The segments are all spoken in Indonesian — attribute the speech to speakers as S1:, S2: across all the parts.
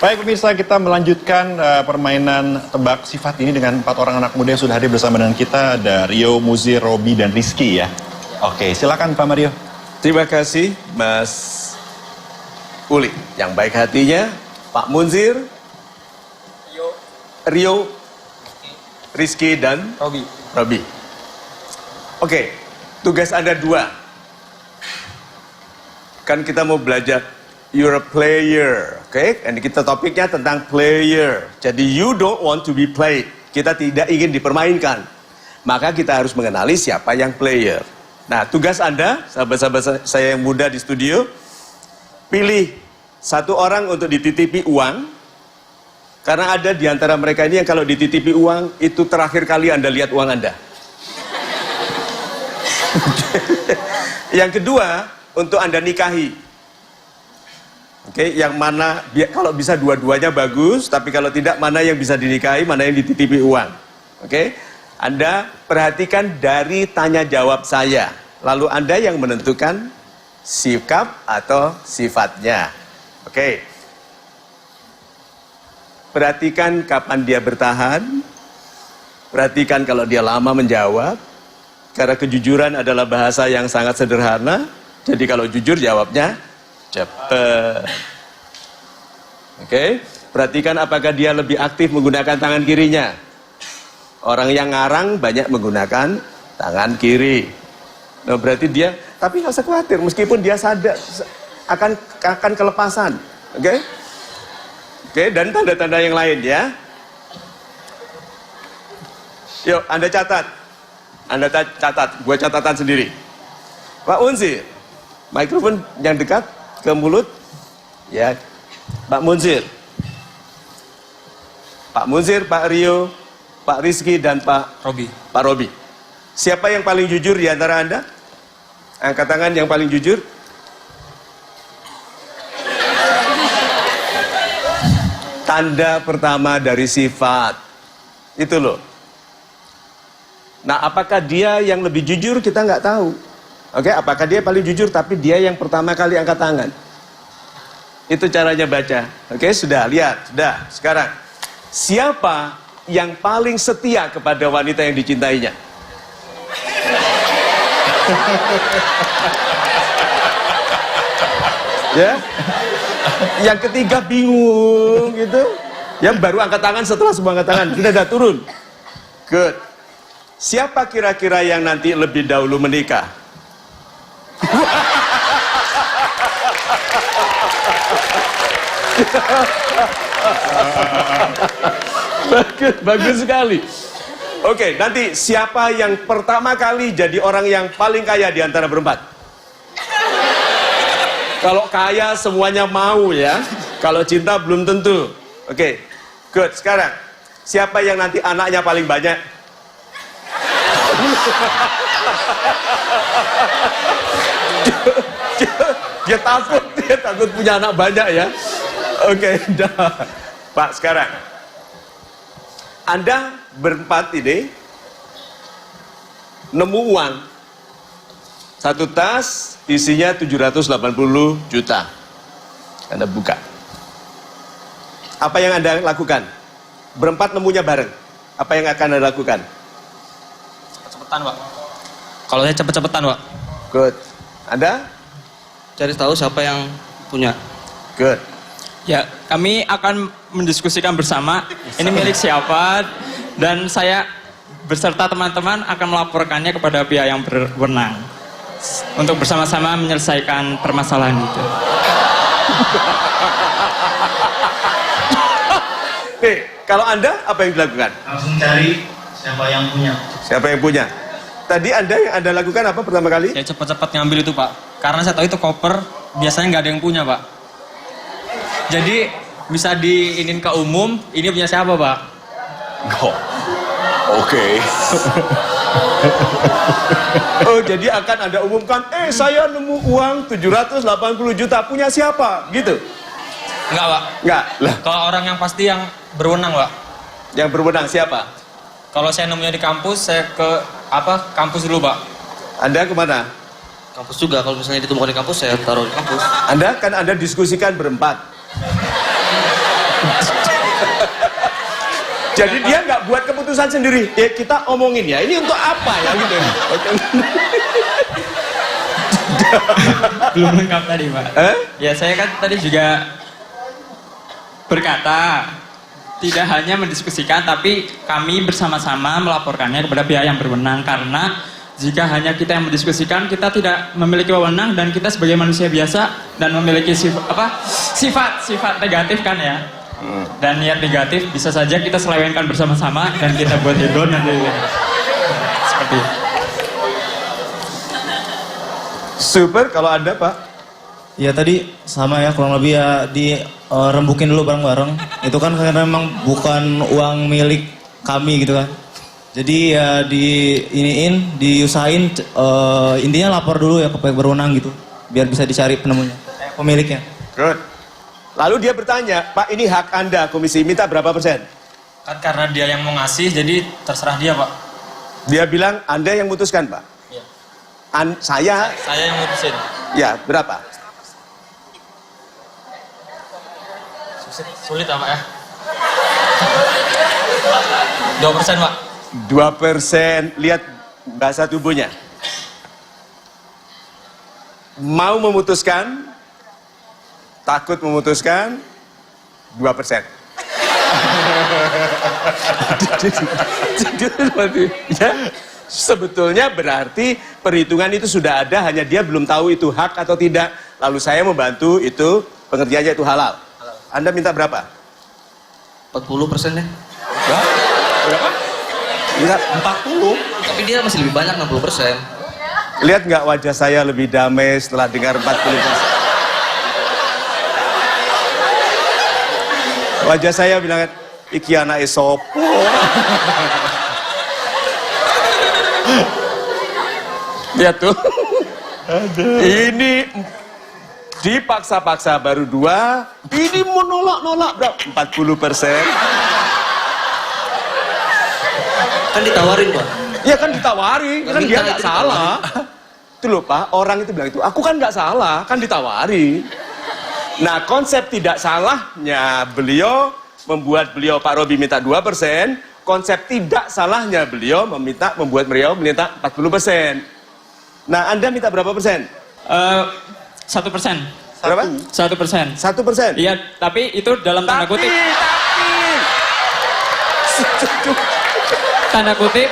S1: Baik pemirsa, kita melanjutkan permainan tebak sifat ini dengan 4 orang anak muda yang sudah hadir bersama dengan kita. Ada Rio, Muzir, Robi, dan Rizky ya. Oke, silakan Pak Mario.
S2: Terima kasih Mas Uli yang baik hatinya. Pak Munzir, Rio, Rizky, dan Robi. Oke, tugas Anda 2. Kan kita mau belajar you're a player, oke? Dan kita topiknya tentang player. Jadi you don't want to be played. Kita tidak ingin dipermainkan. Maka kita harus mengenali siapa yang player. Nah, tugas Anda, sahabat-sahabat saya yang muda di studio, pilih 1 orang untuk dititipi uang. Karena ada di antara mereka ini yang kalau dititipi uang, itu terakhir kali Anda lihat uang Anda. Yang kedua, untuk Anda nikahi. Oke, yang mana kalau bisa dua-duanya bagus, tapi kalau tidak mana yang bisa dinikahi, mana yang dititipi uang. Oke, Anda perhatikan dari tanya jawab saya, lalu Anda yang menentukan sikap atau sifatnya. Oke, perhatikan kapan dia bertahan, perhatikan kalau dia lama menjawab, karena kejujuran adalah bahasa yang sangat sederhana, jadi kalau jujur jawabnya cepat. Oke, perhatikan apakah dia lebih aktif menggunakan tangan kirinya. Orang yang ngarang banyak menggunakan tangan kiri. Nah, berarti dia, tapi nggak usah khawatir, meskipun dia sadar akan kelepasan. Oke, dan tanda-tanda yang lain ya. Yuk, Anda catat. Anda catat, gue catatan sendiri. Pak Unsi, mikrofon yang dekat ke mulut, ya. Pak Munzir, Pak Rio, Pak Rizky, dan Pak Robi. Siapa yang paling jujur di antara Anda? Angkat tangan yang paling jujur. Tanda pertama dari sifat itu loh. Nah, apakah dia yang lebih jujur, kita nggak tahu. Oke, apakah dia paling jujur, tapi dia yang pertama kali angkat tangan. Itu caranya baca. Oke, sudah, lihat. Sudah, sekarang. Siapa yang paling setia kepada wanita yang dicintainya? Ya? Yang ketiga bingung gitu. Yang baru angkat tangan setelah semua angkat tangan. Sudah ada turun. Good. Siapa kira-kira yang nanti lebih dahulu menikah? Bagus sekali. Oke, nanti siapa yang pertama kali jadi orang yang paling kaya di antara berempat? Kalau kaya semuanya mau ya. Kalau cinta belum tentu. Oke, good. Sekarang siapa yang nanti anaknya paling banyak? Dia takut punya anak banyak ya. Oke, dah. Pak, sekarang Anda berempat ini nemu uang 1 tas isinya 780 juta. Anda buka. Apa yang Anda lakukan? Berempat nemunya bareng. Apa yang akan Anda lakukan?
S3: Cepetan, Pak. Kalau saya cepet-cepetan, Pak.
S2: Good. Anda?
S3: Cari tahu siapa yang punya.
S2: Good.
S3: Ya, kami akan mendiskusikan bersama ini milik siapa, dan saya beserta teman-teman akan melaporkannya kepada pihak yang berwenang untuk bersama-sama menyelesaikan permasalahan itu.
S2: Nih, kalau Anda apa yang dilakukan?
S4: Langsung cari siapa yang punya.
S2: Siapa yang punya? Tadi yang Anda lakukan apa pertama kali?
S3: Saya cepat-cepat ngambil itu, Pak. Karena saya tahu itu koper biasanya nggak ada yang punya, Pak. Jadi bisa diinin ke umum, ini punya siapa, Pak?
S2: Oke. Oh, jadi akan Anda umumkan, saya nemu uang 780 juta, punya siapa? Gitu?
S3: Enggak, Pak.
S2: Enggak. Lah,
S3: Kalau orang yang pasti yang berwenang, Pak.
S2: yang berwenang siapa?
S3: Kalau saya nemunya di kampus, saya ke kampus dulu, Pak.
S2: Anda kemana?
S5: Kampus juga, kalau misalnya ditemukan di kampus, saya taruh di kampus.
S2: Anda diskusikan berempat. Jadi dia nggak buat keputusan sendiri. Ya kita omongin ya, ini untuk apa ya gitu.
S3: Belum lengkap tadi, Pak. Ya, saya kan tadi juga berkata, tidak hanya mendiskusikan, tapi kami bersama-sama melaporkannya kepada pihak yang berwenang. Karena jika hanya kita yang mendiskusikan, kita tidak memiliki wewenang dan kita sebagai manusia biasa dan memiliki sifat negatif kan ya. Dan niat negatif bisa saja kita selewengkan bersama-sama dan kita buat hedon nanti. Seperti itu.
S2: Super, kalau Anda Pak?
S5: Ya tadi sama ya, kurang lebih ya rembukin dulu bareng-bareng. Itu kan karena memang bukan uang milik kami gitu kan. Jadi ya diusahain, intinya lapor dulu ya ke pihak berwenang gitu. Biar bisa dicari penemunya, pemiliknya.
S2: Good. Lalu dia bertanya, Pak ini hak Anda, komisi minta berapa persen?
S6: Kan karena dia yang mau ngasih, jadi terserah dia, Pak.
S2: Dia bilang, Anda yang mutuskan, Pak?
S6: Iya.
S2: Saya
S6: Saya yang mutusin.
S2: ya, berapa?
S6: Sulit Pak ya? 2%, Pak.
S2: 2%, lihat bahasa tubuhnya. Mau memutuskan, takut memutuskan, 2%. Ya, sebetulnya berarti perhitungan itu sudah ada, hanya dia belum tahu itu hak atau tidak. Lalu saya membantu itu, pengertiannya itu halal. Anda minta berapa?
S5: 40% ya?
S2: Berapa? Minta 40.
S5: Tapi dia masih lebih banyak 60%.
S2: Lihat nggak wajah saya lebih damai setelah dengar 40%? Wajah saya bilang, iki anak esopo. Lihat tuh. Ini dipaksa-paksa baru 2, ini mau nolak berapa? 40%.
S5: Kan ditawarin, Pak.
S2: Ya kan ditawari, kan dia nggak salah. Itu loh Pak, orang itu bilang itu, aku kan nggak salah, kan ditawari. Nah konsep tidak salahnya beliau membuat beliau Pak Robi minta 2%, konsep tidak salahnya beliau membuat beliau minta 40%. Nah Anda minta berapa persen?
S3: 1%.
S2: Berapa?
S3: 1%.
S2: 1%?
S3: Iya, tapi itu dalam tanda kutip. Tanda kutip.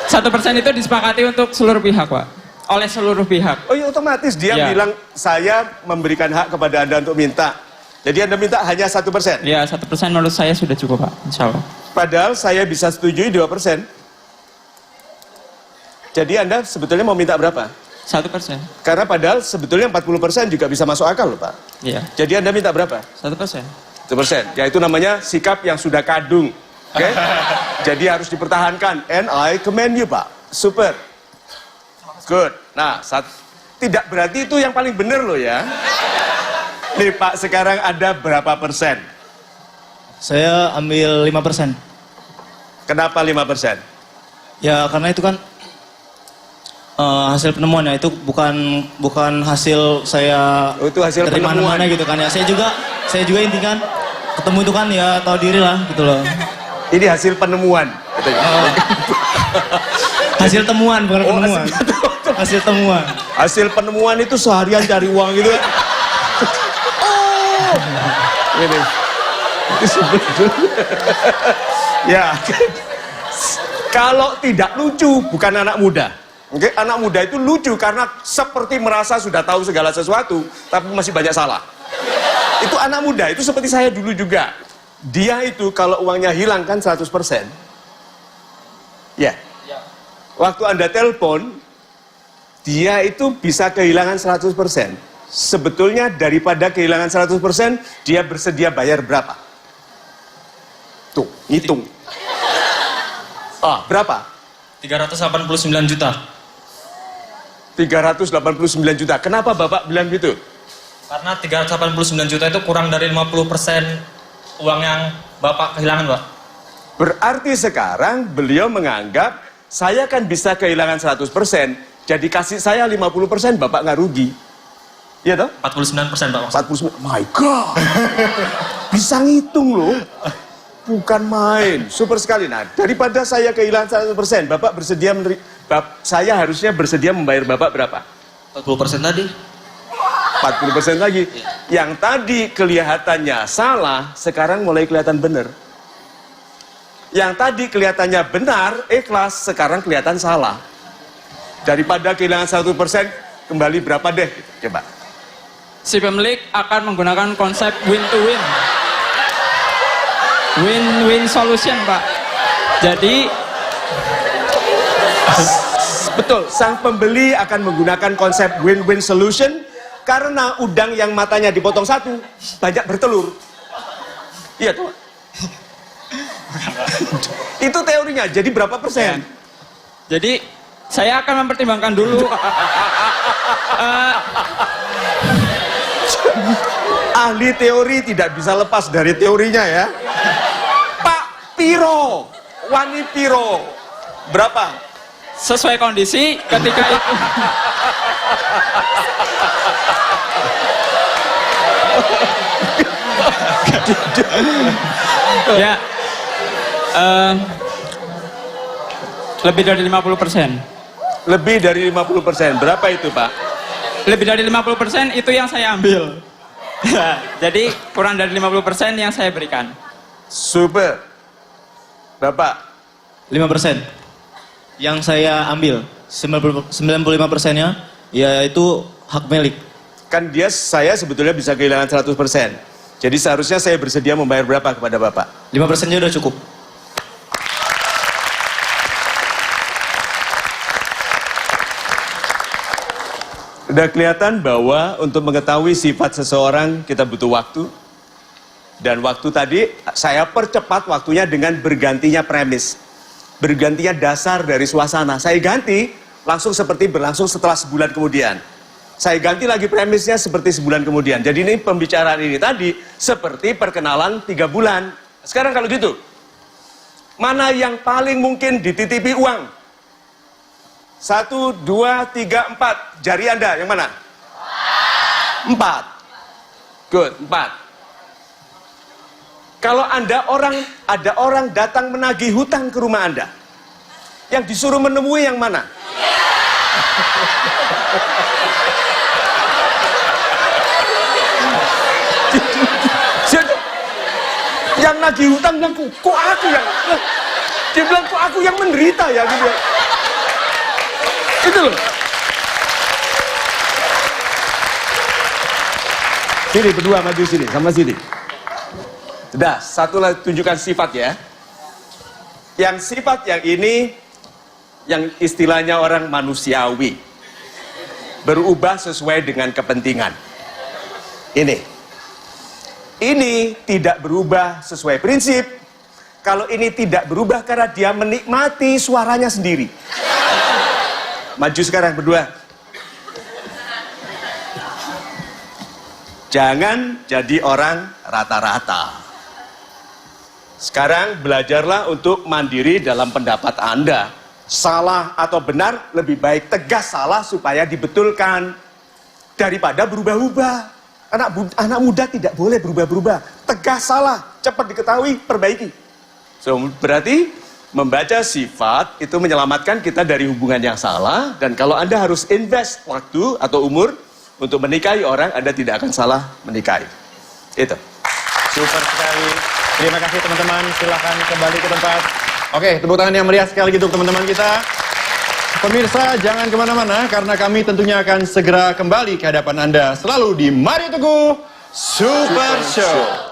S3: 1% itu disepakati untuk seluruh pihak, Pak. Oleh seluruh pihak.
S2: Oh iya otomatis dia
S3: Ya.
S2: bilang saya memberikan hak kepada Anda untuk minta. Jadi Anda minta hanya 1%.
S3: Ya, 1% menurut saya sudah cukup, Pak. Insya Allah.
S2: Padahal saya bisa setujui 2%. Jadi Anda sebetulnya mau minta berapa?
S3: 1%.
S2: Karena padahal sebetulnya 40% juga bisa masuk akal loh Pak.
S3: Iya.
S2: Jadi Anda minta berapa?
S3: 1%.
S2: 1%. Ya itu namanya sikap yang sudah kadung. Oke? Jadi harus dipertahankan. And I commend you Pak. Super. Good. Nah, tidak berarti itu yang paling benar loh ya. Nih Pak, sekarang ada berapa persen?
S5: Saya ambil 5%.
S2: Kenapa 5%?
S5: Ya karena itu kan hasil penemuan ya, itu bukan hasil saya
S2: Oh, itu hasil
S5: dari
S2: penemuan.
S5: mana-mana gitu kan ya. Saya juga intikan ketemu itu kan ya tahu diri lah gitu loh.
S2: Ini hasil penemuan. Katanya.
S5: Hasil temuan bukan penemuan. Hasil temuan.
S2: Hasil penemuan itu seharian cari uang gitu. Oh. Ini. Itu sebetulnya. Ya. Kalau tidak lucu, bukan anak muda. Oke, anak muda itu lucu karena seperti merasa sudah tahu segala sesuatu, tapi masih banyak salah. Itu anak muda, itu seperti saya dulu juga. Dia itu kalau uangnya hilang kan 100%. Ya. Waktu Anda telepon, dia itu bisa kehilangan 100%. Sebetulnya daripada kehilangan 100%, dia bersedia bayar berapa? Tuh, hitung. Berapa?
S6: 389 juta.
S2: 389 juta. Kenapa Bapak bilang gitu?
S6: Karena 389 juta itu kurang dari 50% uang yang Bapak kehilangan, Pak.
S2: Berarti sekarang beliau menganggap saya kan bisa kehilangan 100%, jadi kasih saya 50%, Bapak nggak rugi. Iya toh?
S6: 49% Pak maksudnya.
S2: 49. My God. Bisa ngitung loh. Bukan main. Super sekali. Nah, daripada saya kehilangan 100%, Bapak bersedia saya harusnya bersedia membayar Bapak berapa?
S5: 40% tadi.
S2: 40% lagi. Yang tadi kelihatannya salah, sekarang mulai kelihatan benar. Yang tadi kelihatannya benar, ikhlas, sekarang kelihatan salah. Daripada kehilangan 100%, kembali berapa deh? Coba.
S3: Si pemilik akan menggunakan konsep win to win. Win-win solution, Pak. Jadi
S2: betul, sang pembeli akan menggunakan konsep win-win solution karena udang yang matanya dipotong satu banyak bertelur. Iya tuh. Itu teorinya. Jadi berapa persen?
S3: Jadi saya akan mempertimbangkan dulu.
S2: Ahli teori tidak bisa lepas dari teorinya ya. Pak Piro, Wani Piro, berapa?
S3: Sesuai kondisi ketika itu. Ya, lebih dari 50%.
S2: Lebih dari 50%. Berapa itu, Pak?
S3: Lebih dari 50% itu yang saya ambil. Jadi kurang dari 50% yang saya berikan.
S2: Super. Bapak?
S5: 5%. Yang saya ambil 95%-nya yaitu hak milik.
S2: Kan saya sebetulnya bisa kehilangan 100%. Jadi seharusnya saya bersedia membayar berapa kepada Bapak?
S5: 5%-nya udah cukup.
S2: Udah kelihatan bahwa untuk mengetahui sifat seseorang kita butuh waktu. Dan waktu tadi saya percepat waktunya dengan bergantinya premis. Bergantinya dasar dari suasana. Saya ganti langsung seperti berlangsung setelah sebulan kemudian. Saya ganti lagi premisnya seperti sebulan kemudian. Jadi ini pembicaraan ini tadi seperti perkenalan 3 bulan. Sekarang kalau gitu, mana yang paling mungkin dititipi uang? 1, 2, 3, 4. Jari Anda yang mana? 4. Good, 4. Kalau ada orang datang menagih hutang ke rumah Anda, yang disuruh menemui yang mana? Yang nagih hutang bilang, kok aku yang... Dia bilang, kok aku yang menderita ya? Gitu. Itu loh. Sini berdua maju sini, sama sini. Sudah, satu lagi tunjukkan sifat ya. Yang sifat yang ini, yang istilahnya orang manusiawi. Berubah sesuai dengan kepentingan. Ini tidak berubah sesuai prinsip. Kalau ini tidak berubah karena dia menikmati suaranya sendiri. Maju sekarang berdua. Jangan jadi orang rata-rata. Sekarang belajarlah untuk mandiri dalam pendapat Anda. Salah atau benar, lebih baik tegas salah supaya dibetulkan. Daripada berubah-ubah. Anak muda tidak boleh berubah-berubah. Tegas salah, cepat diketahui, perbaiki. So, berarti membaca sifat itu menyelamatkan kita dari hubungan yang salah. Dan kalau Anda harus invest waktu atau umur untuk menikahi orang, Anda tidak akan salah menikahi. Itu.
S1: Super sekali. Terima kasih teman-teman. Silahkan kembali ke tempat. Oke, tepuk tangan yang meriah sekali untuk teman-teman kita. Pemirsa, jangan kemana-mana karena kami tentunya akan segera kembali ke hadapan Anda selalu di Mario Teguh Super Show.